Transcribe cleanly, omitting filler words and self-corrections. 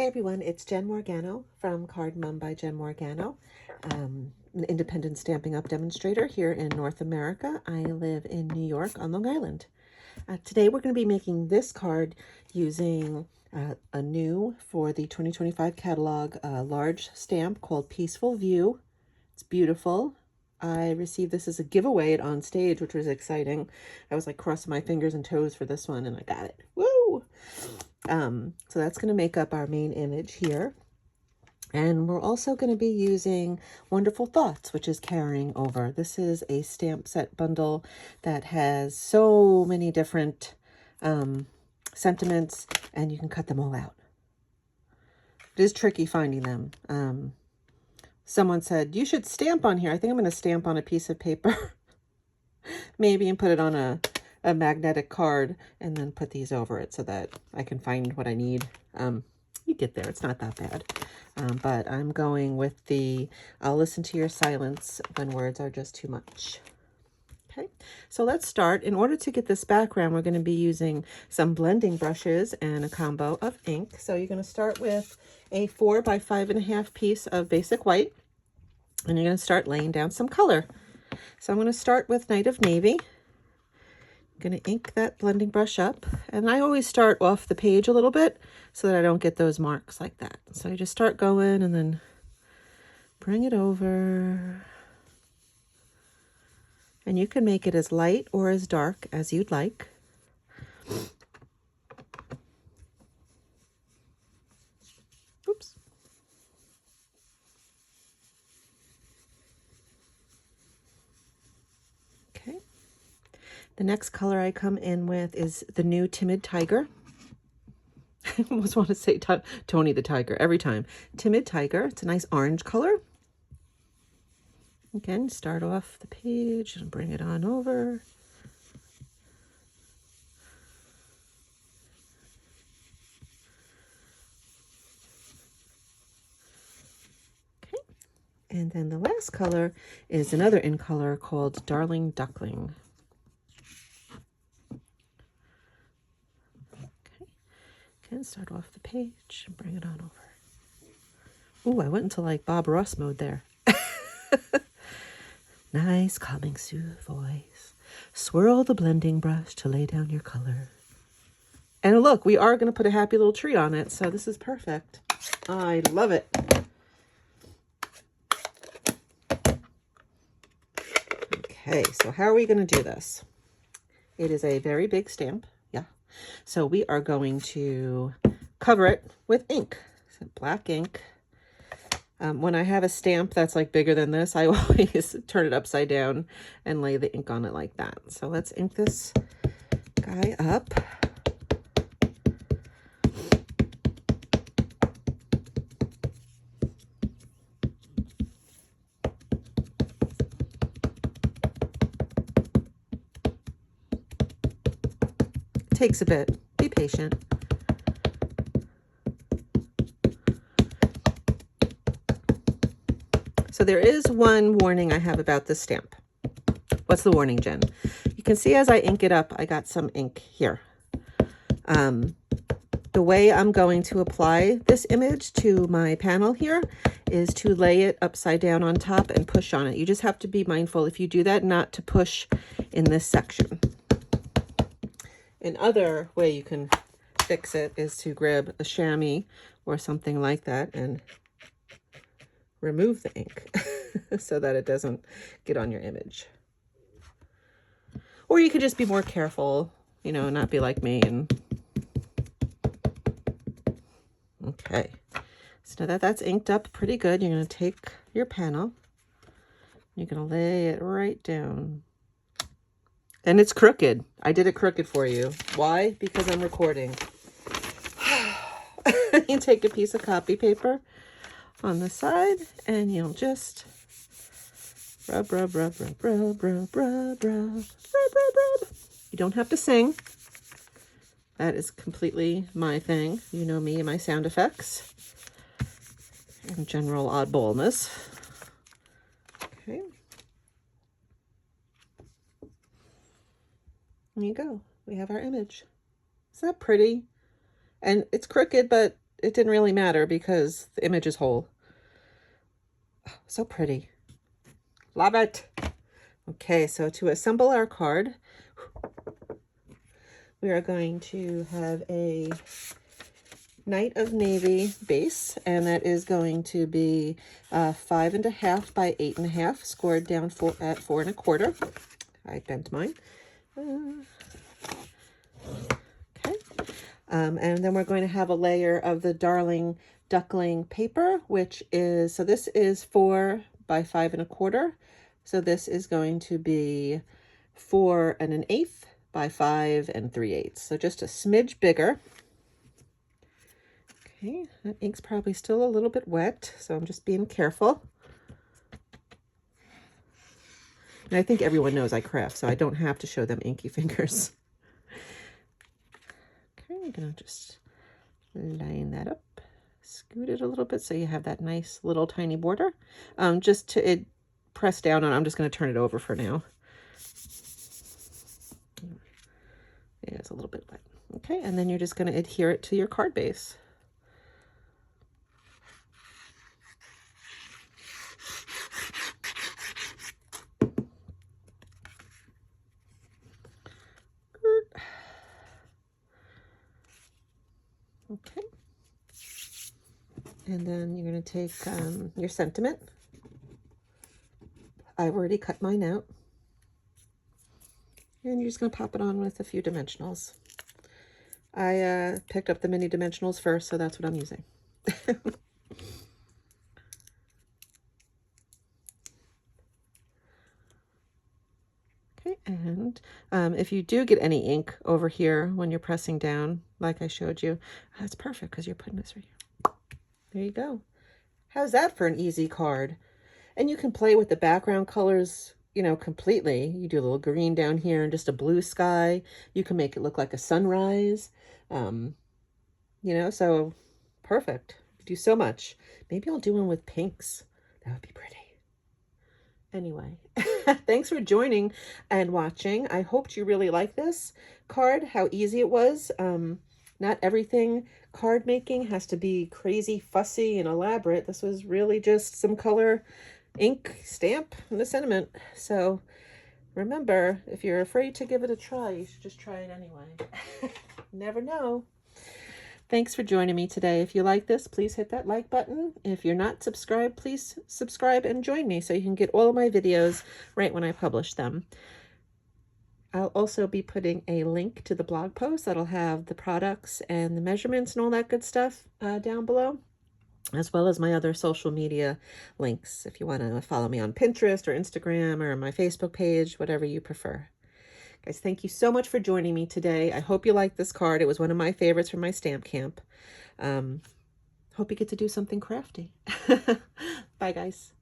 Hey everyone, it's Jen Morgano from Card Mom by Jen Morgano, an independent Stampin' Up! Demonstrator here in North America. I live in New York on Long Island. Today we're going to be making this card using a new for the 2025 catalog large stamp called Peaceful View. It's beautiful. I received this as a giveaway at On Stage, which was exciting. I was like crossing my fingers and toes for this one and I got it. Woo! So that's going to make up our main image here. And we're also going to be using Wonderful Thoughts, which is carrying over. This is a stamp set bundle that has so many different sentiments, and you can cut them all out. It is tricky finding them. Someone said, you should stamp on here. I think I'm going to stamp on a piece of paper, maybe, and put it on a magnetic card and then put these over it so that I can find what I need. You get there. It's not that bad. But I'm going with the, I'll listen to your silence when words are just too much. Okay, so let's start. In order to get this background, we're going to be using some blending brushes and a combo of ink. So you're going to start with a 4 by 5.5 piece of basic white, and you're going to start laying down some color. So I'm going to start with Night of Navy. I'm going to ink that blending brush up, and I always start off the page a little bit so that I don't get those marks like that. So you just start going and then bring it over, and you can make it as light or as dark as you'd like. Oops. Okay. The next color I come in with is the new Timid Tiger. I almost want to say Tony the Tiger every time. Timid Tiger. It's a nice orange color. Again, start off the page and bring it on over. Okay. And then the last color is another in color called Darling Duckling. And start off the page and bring it on over. Ooh, I went into like Bob Ross mode there. Nice, calming, soothe voice. Swirl the blending brush to lay down your color. And look, we are going to put a happy little tree on it, so this is perfect. I love it. Okay, so how are we going to do this? It is a very big stamp. So we are going to cover it with ink, so black ink. When I have a stamp that's like bigger than this, I always turn it upside down and lay the ink on it like that. So let's ink this guy up. Takes a bit. Be patient. So there is one warning I have about this stamp. What's the warning, Jen? You can see as I ink it up, I got some ink here. The way I'm going to apply this image to my panel here is to lay it upside down on top and push on it. You just have to be mindful if you do that not to push in this section. Another way you can fix it is to grab a chamois or something like that and remove the ink so that it doesn't get on your image. Or you could just be more careful, you know, not be like me. And okay, so now that's inked up pretty good, you're going to take your panel, you're going to lay it right down. And it's crooked. I did it crooked for you. Why? Because I'm recording. You take a piece of copy paper on the side and you'll just rub, rub, rub, rub, rub, rub, rub, rub, rub, rub, rub. You don't have to sing. That is completely my thing. You know me and my sound effects and general oddballness. Okay. There you go. We have our image. Is that pretty? And it's crooked, but it didn't really matter because the image is whole. Oh, so pretty. Love it. Okay, so to assemble our card, we are going to have a Night of Navy base, and that is going to be 5.5 by 8.5, scored down at 4 1/4. I bent mine. Okay. And then we're going to have a layer of the Darling Duckling paper, which is, so this is 4 by 5 1/4. So this is going to be 4 1/8 by 5 3/8. So just a smidge bigger. Okay, that ink's probably still a little bit wet, so I'm just being careful. And I think everyone knows I craft, so I don't have to show them inky fingers. Okay, I'm gonna just line that up, scoot it a little bit so you have that nice little tiny border. Just to press down on, I'm just gonna turn it over for now. Yeah, it's a little bit wet. Okay, and then you're just gonna adhere it to your card base. Okay. And then you're going to take your sentiment. I've already cut mine out. And you're just going to pop it on with a few dimensionals. I picked up the mini dimensionals first, so that's what I'm using. Okay, and if you do get any ink over here when you're pressing down, like I showed you, that's perfect because you're putting this right here. There you go. How's that for an easy card? And you can play with the background colors, you know, completely. You do a little green down here and just a blue sky. You can make it look like a sunrise. You know, so perfect. You do so much. Maybe I'll do one with pinks. That would be pretty. Anyway, thanks for joining and watching. I hoped you really liked this card, how easy it was. Not everything card making has to be crazy, fussy, and elaborate. This was really just some color, ink, stamp, and a sentiment. So remember, if you're afraid to give it a try, you should just try it anyway. Never know. Thanks for joining me today. If you like this, please hit that like button. If you're not subscribed, please subscribe and join me so you can get all of my videos right when I publish them. I'll also be putting a link to the blog post that'll have the products and the measurements and all that good stuff down below, as well as my other social media links if you want to follow me on Pinterest or Instagram or my Facebook page, whatever you prefer. Guys, thank you so much for joining me today. I hope you liked this card. It was one of my favorites from my stamp camp. Hope you get to do something crafty. Bye, guys.